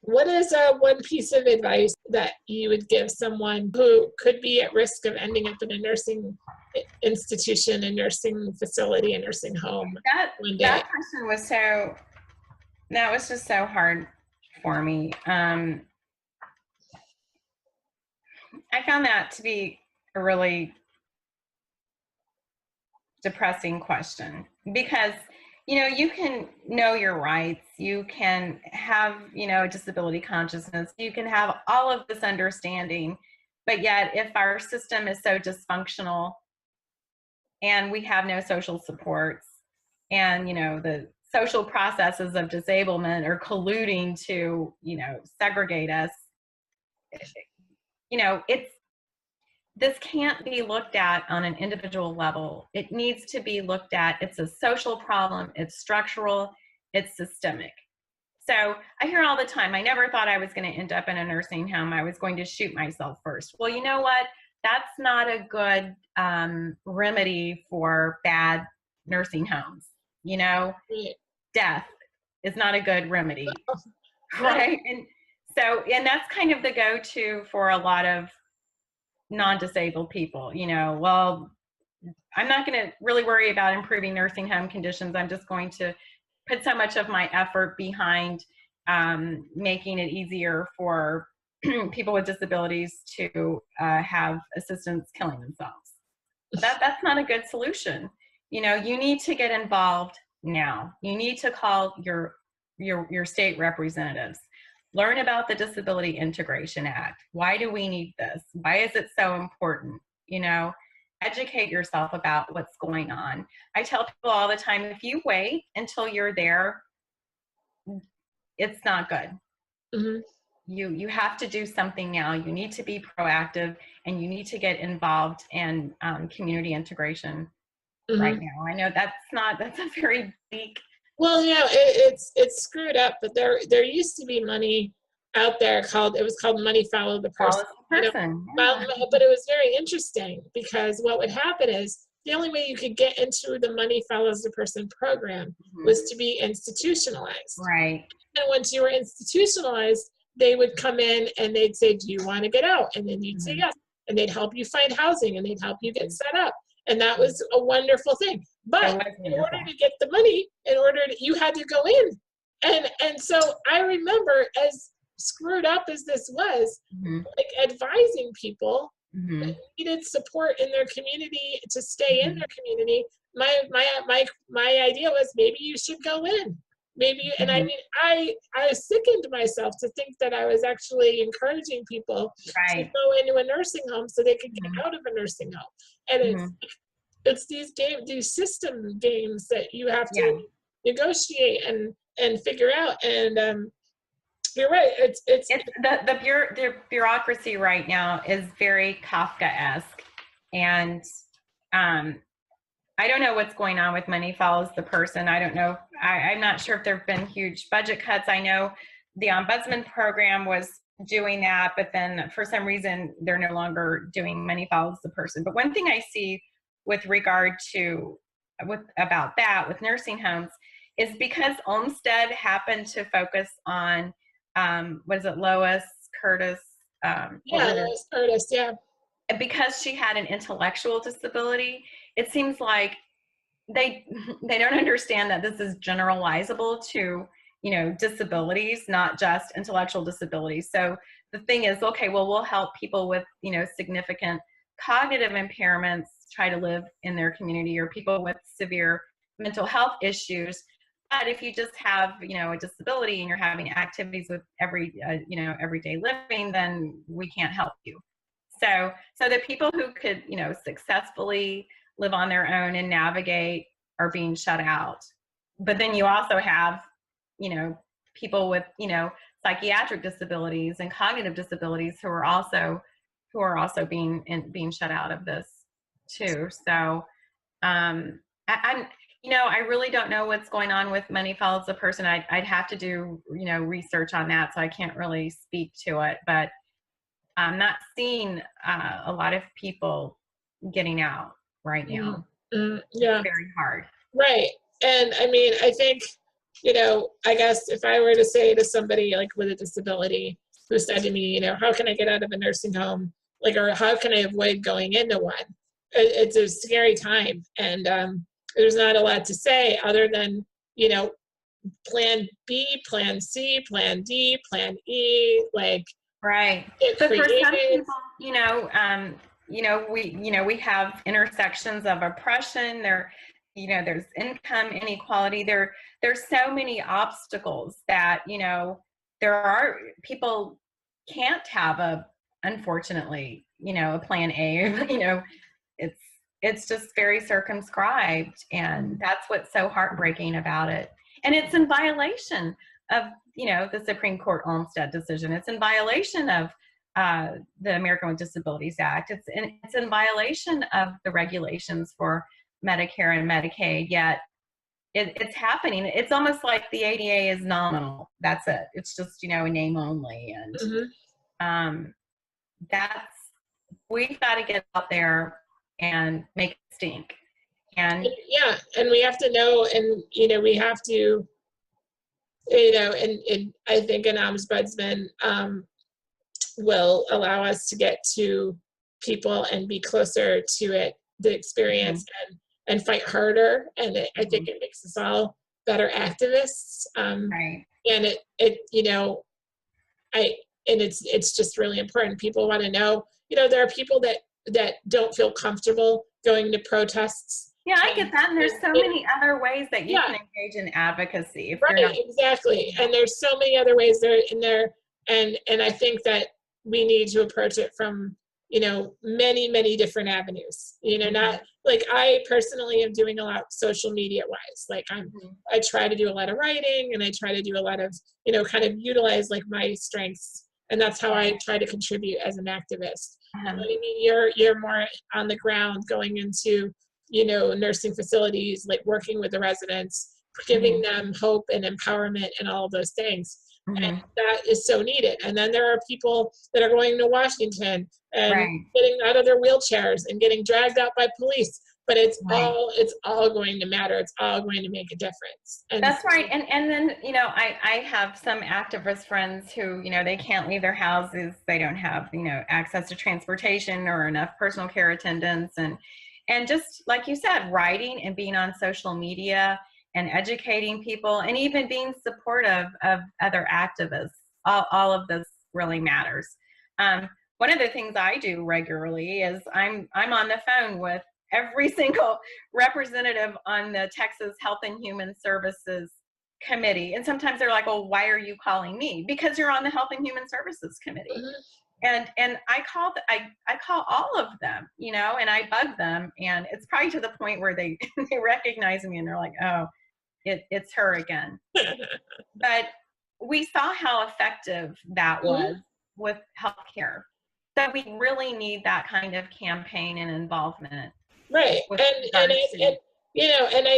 What is one piece of advice that you would give someone who could be at risk of ending up in a nursing institution, a nursing facility, a nursing home one day? That person was that was just so hard for me. I found that to be a really depressing question, because you can know your rights, you can have a disability consciousness, you can have all of this understanding, but yet if our system is so dysfunctional and we have no social supports, and the social processes of disablement are colluding to segregate us, this can't be looked at on an individual level. It needs to be looked at. It's a social problem. It's structural. It's systemic. So I hear all the time, I never thought I was going to end up in a nursing home. I was going to shoot myself first. Well, you know what? That's not a good remedy for bad nursing homes. Death is not a good remedy, right? And that's kind of the go-to for a lot of non-disabled people. Well, I'm not going to really worry about improving nursing home conditions. I'm just going to put so much of my effort behind making it easier for people with disabilities to have assistance killing themselves. That's not a good solution. You need to get involved now. You need to call your state representatives. Learn about the Disability Integration Act. Why do we need this? Why is it so important? Educate yourself about what's going on. I tell people all the time, if you wait until you're there, it's not good. Mm-hmm. You have to do something now. You need to be proactive, and you need to get involved in community integration right now. I know that's a very bleak. Well, it's screwed up, but there used to be money out there called money follow the person. But it was very interesting, because what would happen is the only way you could get into the money follows the person program was to be institutionalized. Right. And once you were institutionalized, they would come in and they'd say, do you want to get out? And then you'd say yes. And they'd help you find housing, and they'd help you get set up. And that was a wonderful thing. But in order to get the money, you had to go in. And so I remember, as screwed up as this was, like advising people that needed support in their community to stay in their community. My idea was, maybe you should go in. Maybe, and I mean, I sickened myself to think that I was actually encouraging people to go into a nursing home so they could get out of a nursing home. And it's these system games that you have to negotiate and figure out. And you're right. It's the bureaucracy right now is very Kafkaesque, and I don't know what's going on with money follows the person. I don't know. I'm not sure if there have been huge budget cuts. I know the Ombudsman program was doing that, but then for some reason they're no longer doing money follows the person. But one thing I see with regard to about nursing homes is because Olmsted happened to focus on was it Lois Curtis? Lois Curtis, yeah. Because she had an intellectual disability, it seems like they don't understand that this is generalizable to disabilities, not just intellectual disabilities. So the thing is, okay, well, we'll help people with significant cognitive impairments try to live in their community, or people with severe mental health issues. But if you just have a disability and you're having activities with everyday living, then we can't help you. So the people who could successfully live on their own and navigate are being shut out. But then you also have people with psychiatric disabilities and cognitive disabilities who are also being shut out of this too. So I really don't know what's going on with money follows the person. I'd have to do research on that, so I can't really speak to it. But I'm not seeing a lot of people getting out right now. Yeah, it's very hard. Right. And I mean, I think you know, I guess if I were to say to somebody like with a disability who said to me, you know, how can I get out of a nursing home? Like, or how can I avoid going into one? It's a scary time. And there's not a lot to say other than, you know, plan B, plan C, plan D, plan E, like, Right. get But for some creative. people, we have intersections of oppression. There's income inequality. There's so many obstacles that, there are people can't have unfortunately, a plan A, it's just very circumscribed. And that's what's so heartbreaking about it. And it's in violation of, the Supreme Court Olmstead decision. It's in violation of the American with Disabilities Act. It's in violation of the regulations for Medicare and Medicaid, yet it's happening. It's almost like the ADA is nominal. That's it. It's just, a name only. And we've got to get out there and make it stink. And yeah, and we have to know, and, we have to, and I think an ombudsman will allow us to get to people and be closer to it, the experience, and fight harder. And I think it makes us all better activists. right. And it's just really important. People want to know, there are people that don't feel comfortable going to protests. Yeah, I get that. And there's so many other ways that you can engage in advocacy. Exactly. And there's so many other ways there in there. And I think that we need to approach it from, many, many different avenues, not like I personally am doing a lot social media wise. Like I try to do a lot of writing, and I try to do a lot of, kind of utilize like my strengths. And that's how I try to contribute as an activist. But I mean, you're more on the ground going into, nursing facilities, like working with the residents, giving them hope and empowerment and all of those things. And that is so needed. And then there are people that are going to Washington and getting out of their wheelchairs and getting dragged out by police. But it's all going to matter. It's all going to make a difference. And that's right. And then, I have some activist friends who, they can't leave their houses. They don't have, access to transportation or enough personal care attendants. And just like you said, writing and being on social media and educating people and even being supportive of other activists, all of this really matters. One of the things I do regularly is I'm on the phone with every single representative on the Texas Health and Human Services Committee. And sometimes they're like, well, why are you calling me? Because you're on the Health and Human Services Committee. And I call all of them, and I bug them. And it's probably to the point where they recognize me and they're like, oh, it's her again. But we saw how effective that was with healthcare. So we really need that kind of campaign and involvement. Right. And I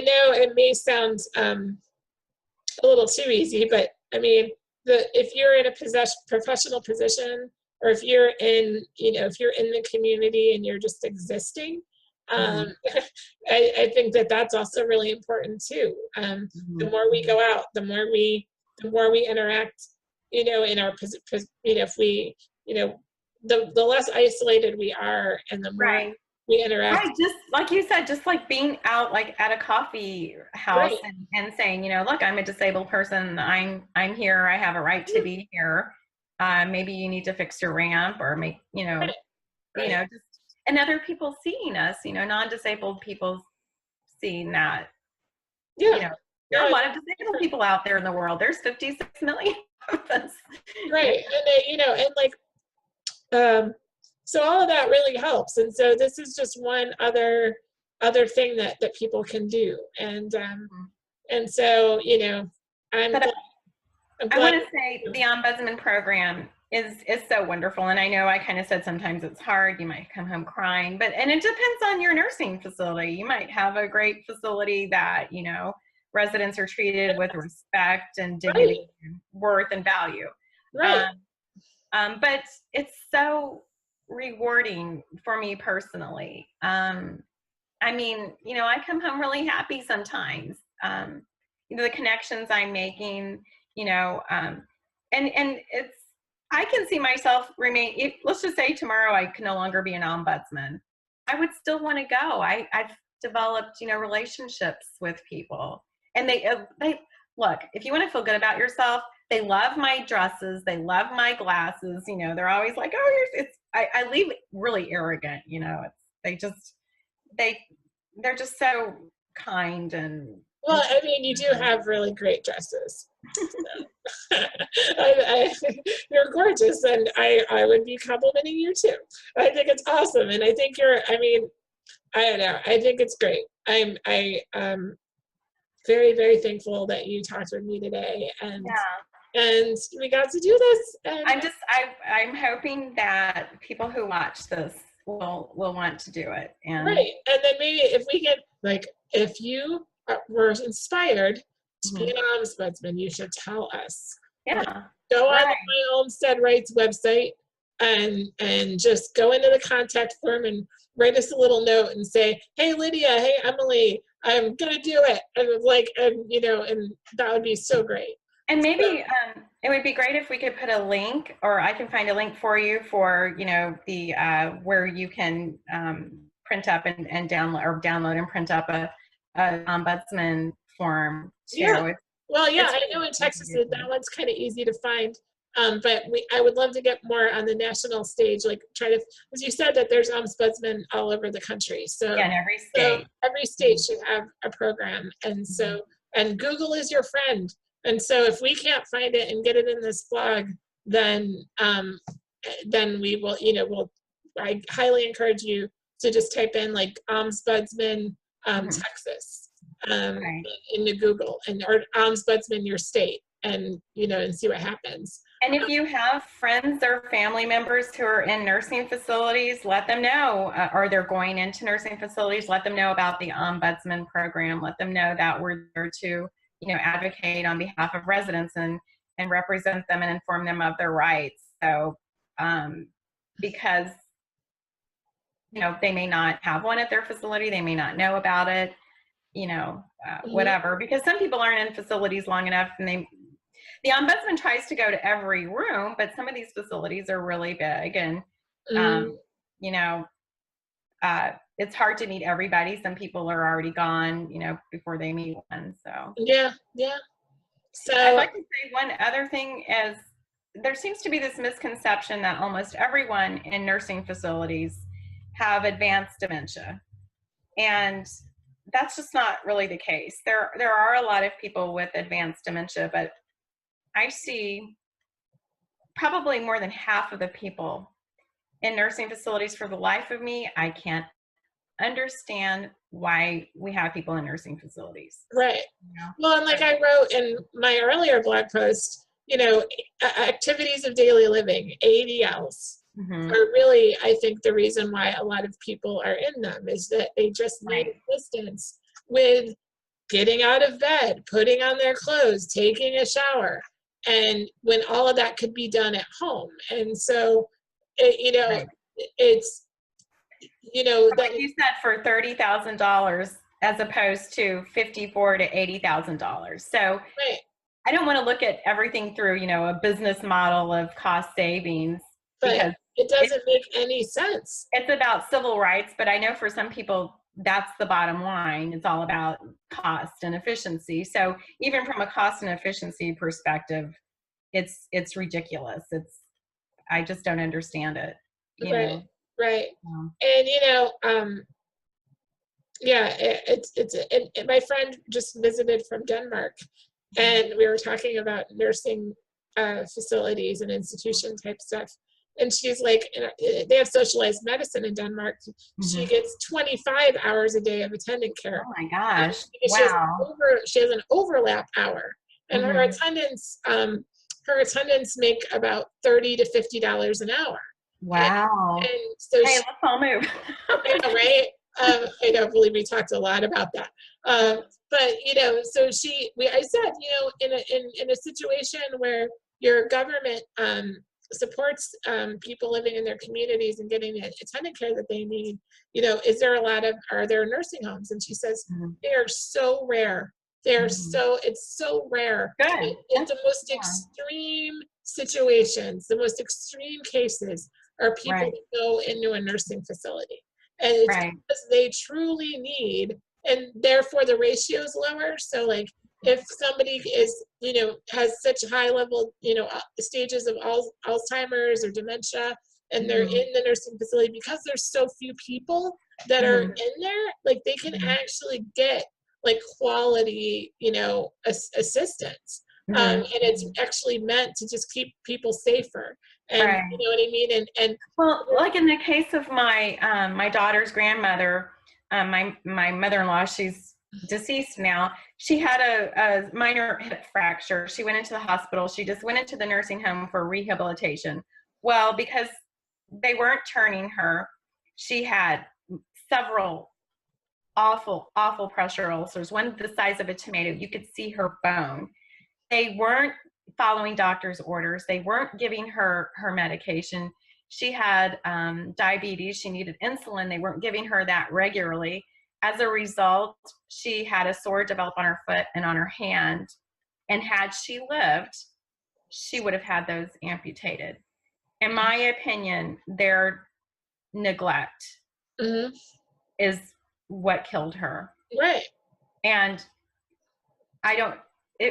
know it may sound a little too easy, but I mean, if you're in a professional position, or if you're in, if you're in the community and you're just existing, I think that's also really important too. The more we go out, the more we interact, in our, if we, the less isolated we are, and the more we interact. Right, just like you said, just like being out like at a coffee house and saying, look, I'm a disabled person. I'm here. I have a right to be here. Maybe you need to fix your ramp, or make, just, and other people seeing us, non-disabled people seeing that. There are a lot of disabled people out there in the world. There's 56 million of us. Right. And and like, so all of that really helps. And so this is just one other thing that people can do. And so, I want to say the Ombudsman program is so wonderful. And I know I kind of said sometimes it's hard. You might come home crying, and it depends on your nursing facility. You might have a great facility that, residents are treated with respect and dignity, and worth and value. But it's so rewarding for me personally. I mean, I come home really happy sometimes. the connections I'm making, you know, and it's, I can see myself remain, let's just say tomorrow I can no longer be an ombudsman. I would still want to go. I've developed, you know, relationships with people, and they look, if you want to feel good about yourself, they love my dresses, they love my glasses, you know, they're always like, oh, I leave really arrogant, you know, they're just so kind and. Well, I mean, you do have really great dresses. So. You're gorgeous, and I would be complimenting you too. I think it's awesome, and I think I mean, I don't know. I think it's great. I'm very, very thankful that you talked with me today, and we got to do this. And I'm hoping that people who watch this will want to do it. And right, and then maybe if we get, like, if you were inspired to be an ombudsman, you should tell us. Yeah. Like, go on my Homestead Rights website and just go into the contact form and write us a little note and say, hey, Lydia, hey, Emily, I'm gonna do it. And like, and you know, and that would be so great. And maybe it would be great if we could put a link, or I can find a link for you for, you know, the where you can print up and download and print up a ombudsman form too. Yeah. Well, yeah, I know in Texas that one's kind of easy to find. But I would love to get more on the national stage, like try to, as you said, that there's ombudsmen all over the country. So yeah, in every state. So every state should have a program. And so, and Google is your friend. And so if we can't find it and get it in this blog, then we will, you know, I highly encourage you to just type in like ombudsman Texas into Google, or ombudsman your state, and, you know, and see what happens. And if you have friends or family members who are in nursing facilities, let them know, or they're going into nursing facilities, let them know about the Ombudsman program. Let them know that we're there to, you know, advocate on behalf of residents and represent them and inform them of their rights. So, because, you know, they may not have one at their facility, they may not know about it, you know, whatever, because some people aren't in facilities long enough, and the ombudsman tries to go to every room, but some of these facilities are really big, and you know, it's hard to meet everybody. Some people are already gone, you know, before they meet one. So yeah. So I'd like to say one other thing is there seems to be this misconception that almost everyone in nursing facilities have advanced dementia, and that's just not really the case. There are a lot of people with advanced dementia, but I see probably more than half of the people in nursing facilities. For the life of me, I can't understand why we have people in nursing facilities. Right. You know? Well, and like I wrote in my earlier blog post, you know, activities of daily living, ADLs, are really, I think, the reason why a lot of people are in them, is that they just need assistance with getting out of bed, putting on their clothes, taking a shower. And when all of that could be done at home. And so, you know, it's, you know, like you said, for $30,000 as opposed to $54,000 to $80,000. So I don't want to look at everything through, you know, a business model of cost savings, because it doesn't make any sense. It's about civil rights, but I know for some people, that's the bottom line. It's all about cost and efficiency. So even from a cost and efficiency perspective, it's ridiculous. I just don't understand it. You know? Right. And you know, yeah, my friend just visited from Denmark, and we were talking about nursing facilities and institution type stuff. And she's like, they have socialized medicine in Denmark. She gets 25 hours a day of attendant care. Oh my gosh! Wow. She has an overlap hour, and her attendants make about $30 to $50 an hour. Wow! And so hey, let's all move. I know, right? I don't believe we talked a lot about that. But you know, so I said, you know, in a situation where your government supports people living in their communities and getting the attendant care that they need, you know, are there nursing homes? And she says, they are so rare. They're so, it's so rare. Good. In the most extreme situations, the most extreme cases are people Right. that go into a nursing facility. And it's Right. because they truly need, and therefore the ratio is lower. So like if somebody is, you know, has such high level, you know, stages of Alzheimer's or dementia, and they're in the nursing facility, because there's so few people that are in there, like they can actually get like quality, you know, assistance. And it's actually meant to just keep people safer. And Right. you know what I mean? And well, like in the case of my my daughter's grandmother, my mother-in-law, she's deceased now. She had a minor hip fracture. She went into the hospital. She just went into the nursing home for rehabilitation. Well, because they weren't turning her, she had several awful pressure ulcers, one the size of a tomato. You could see her bone. They weren't following doctor's orders. They weren't giving her medication. She had diabetes. She needed insulin. They weren't giving her that regularly. As a result, she had a sore develop on her foot and on her hand. And had she lived, she would have had those amputated. In my opinion, their neglect is what killed her. Right. And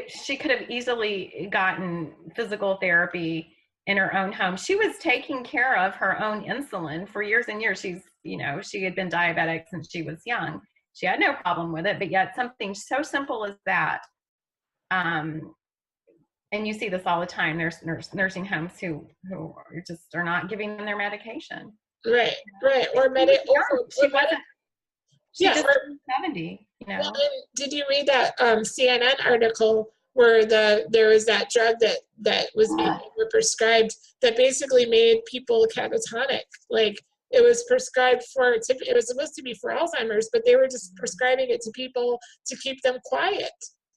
she could have easily gotten physical therapy in her own home. She was taking care of her own insulin for years and years. She's, you know, she had been diabetic since she was young. She had no problem with it, but yet something so simple as that. And you see this all the time. There's nursing homes who are not giving them their medication. Right. Or she just turned 70, you know. Well, and did you read that CNN article where there was that drug that was being prescribed that basically made people catatonic? Like it was prescribed it was supposed to be for Alzheimer's, but they were just prescribing it to people to keep them quiet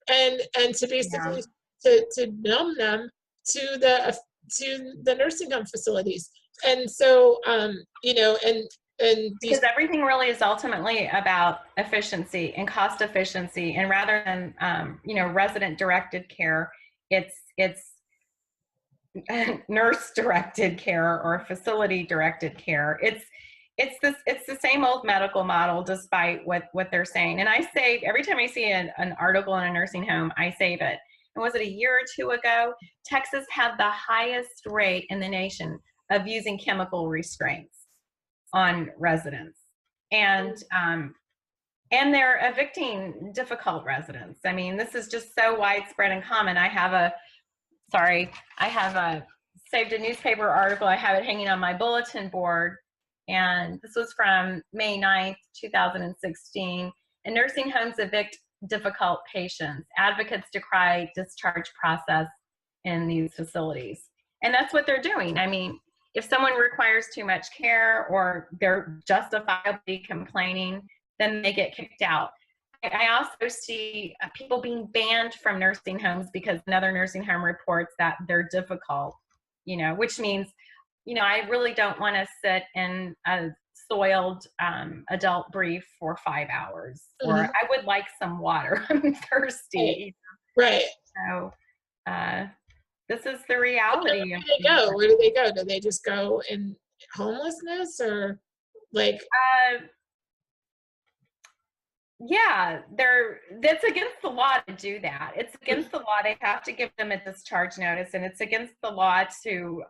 and to basically to numb them to the nursing home facilities. And so you know, and because everything really is ultimately about efficiency and cost efficiency, and rather than you know, resident directed care, it's nurse directed care or facility directed care. It's the same old medical model, despite what they're saying. And I save every time I see an article in a nursing home, I save it. And was it a year or two ago? Texas had the highest rate in the nation of using chemical restraints on residents, and they're evicting difficult residents. I mean, this is just so widespread and common. I have saved a newspaper article. I have it hanging on my bulletin board, and this was from May 9th, 2016. And nursing homes evict difficult patients. Advocates decry discharge process in these facilities. And that's what they're doing. I mean, if someone requires too much care or they're justifiably complaining, then they get kicked out. I also see people being banned from nursing homes because another nursing home reports that they're difficult, you know, which means, you know, I really don't want to sit in a soiled adult brief for 5 hours, or I would like some water. I'm thirsty. Right. So, this is the reality. Where do they go? Do they just go in homelessness, or like? Yeah, that's against the law to do that. It's against the law. They have to give them a discharge notice, and it's against the law to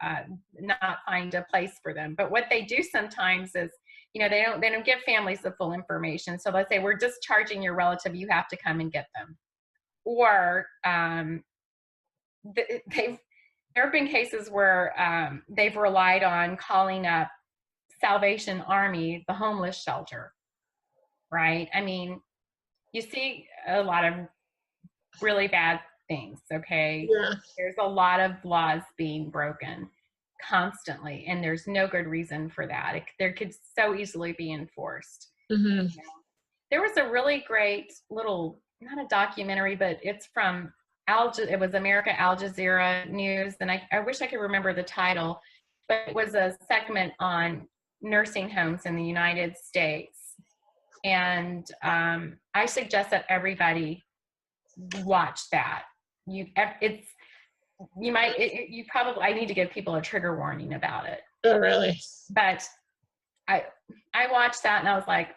not find a place for them. But what they do sometimes is, you know, they don't give families the full information. So let's say we're discharging your relative, you have to come and get them, or there have been cases where they've relied on calling up Salvation Army, the homeless shelter, right? I mean, you see a lot of really bad things, okay? Yeah. There's a lot of laws being broken constantly, and there's no good reason for that. There could so easily be enforced. You know? There was a really great little, not a documentary, but it's from it was America Al Jazeera News, and I wish I could remember the title, but it was a segment on nursing homes in the United States. And I suggest that everybody watch that. You probably, I need to give people a trigger warning about it. Oh, really? But I watched that and I was like,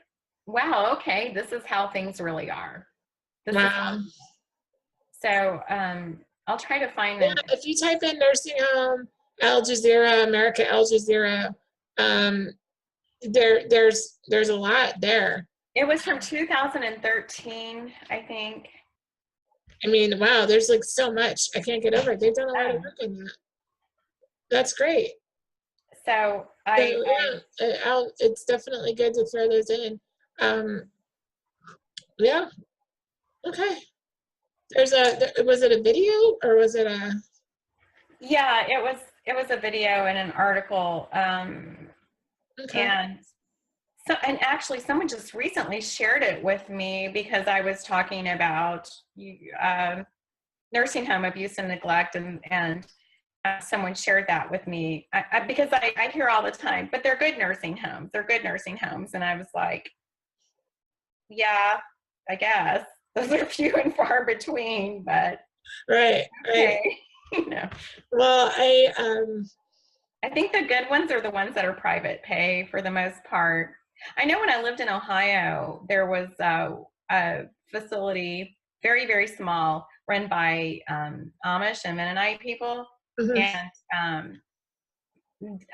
wow, okay, this is how things really are. Wow. So I'll try to find it. Yeah, if you type in nursing home, Al Jazeera, America, Al Jazeera, there's a lot there. It was from 2013, I think. I mean, wow, there's like so much. I can't get over it. They've done a lot of work on that. That's great. So it's definitely good to throw those in. Yeah. Okay. Was it a video or was it a? Yeah, it was a video and an article. Okay. And actually someone just recently shared it with me because I was talking about nursing home abuse and neglect, and someone shared that with me because I hear all the time, but they're good nursing homes. They're good nursing homes. And I was like, yeah, I guess those are few and far between, but right. Okay. You know. Well, I think the good ones are the ones that are private pay for the most part. I know when I lived in Ohio, there was a facility, very, very small, run by Amish and Mennonite people. Mm-hmm. And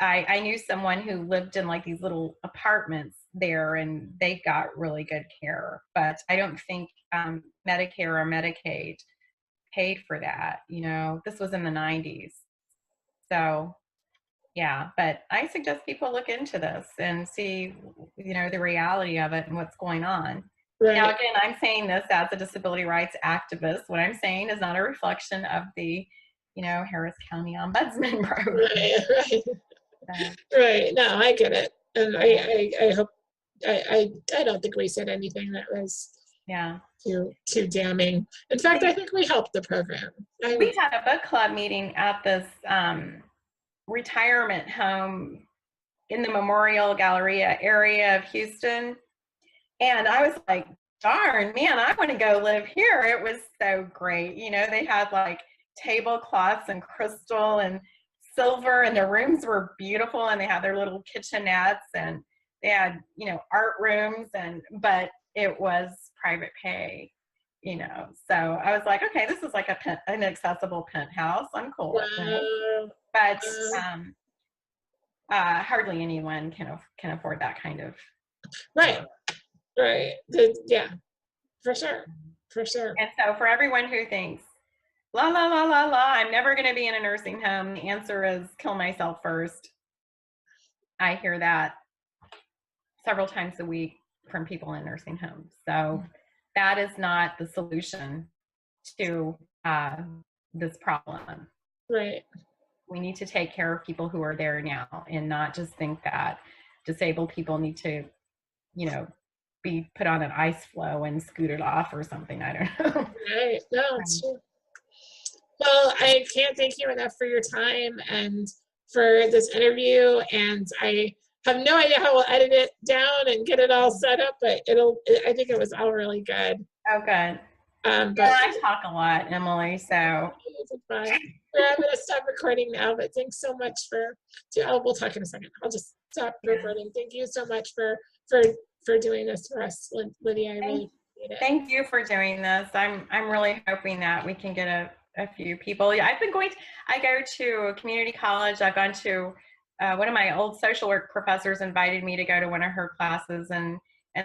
I knew someone who lived in like these little apartments there, and they got really good care. But I don't think Medicare or Medicaid paid for that. You know, this was in the 90s. So, yeah, but I suggest people look into this and see, you know, the reality of it and what's going on. Right. Now, again, I'm saying this as a disability rights activist. What I'm saying is not a reflection of the, you know, Harris County Ombudsman program. Right. Right. No, I get it. And I hope, I don't think we said anything that was too damning. In fact, I think we helped the program. We had a book club meeting at this retirement home in the Memorial Galleria area of Houston. And I was like, darn, man, I want to go live here. It was so great. You know, they had like tablecloths and crystal and silver, and the rooms were beautiful, and they had their little kitchenettes, and they had, you know, art rooms, but it was private pay, you know. So I was like, okay, this is like an accessible penthouse. I'm cool with it. But hardly anyone can afford that kind of. Right. Yeah, for sure. And so for everyone who thinks, la, la, la, la, la, I'm never going to be in a nursing home, the answer is kill myself first. I hear that several times a week from people in nursing homes. So that is not the solution to this problem. Right. We need to take care of people who are there now and not just think that disabled people need to, you know, be put on an ice floe and scooted off or something. I don't know. Right. No, it's true. Well, I can't thank you enough for your time and for this interview. And I have no idea how we'll edit it down and get it all set up, but I think it was all really good. Oh, good. But I talk a lot, Emily, so. Fine. I'm going to stop recording now, but thanks so much we'll talk in a second. I'll just stop recording. Thank you so much for doing this for us, Lydia. I really appreciate it. Thank you for doing this. I'm really hoping that we can get a few people. I go to a community college. I've gone to one of my old social work professors invited me to go to one of her classes and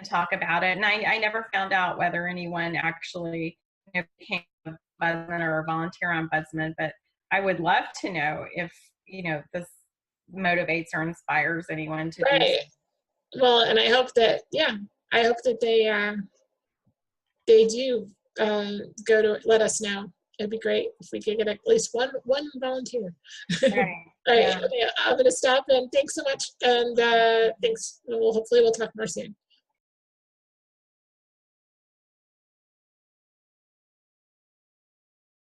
talk about it. And I never found out whether anyone actually became a ombudsman or a volunteer ombudsman, but I would love to know if, you know, this motivates or inspires anyone to do so. Well, and I hope that, they do go to let us know. It'd be great if we could get at least one volunteer. Right. All right. Okay, I'm going to stop, and thanks so much. And thanks. Hopefully we'll talk more soon.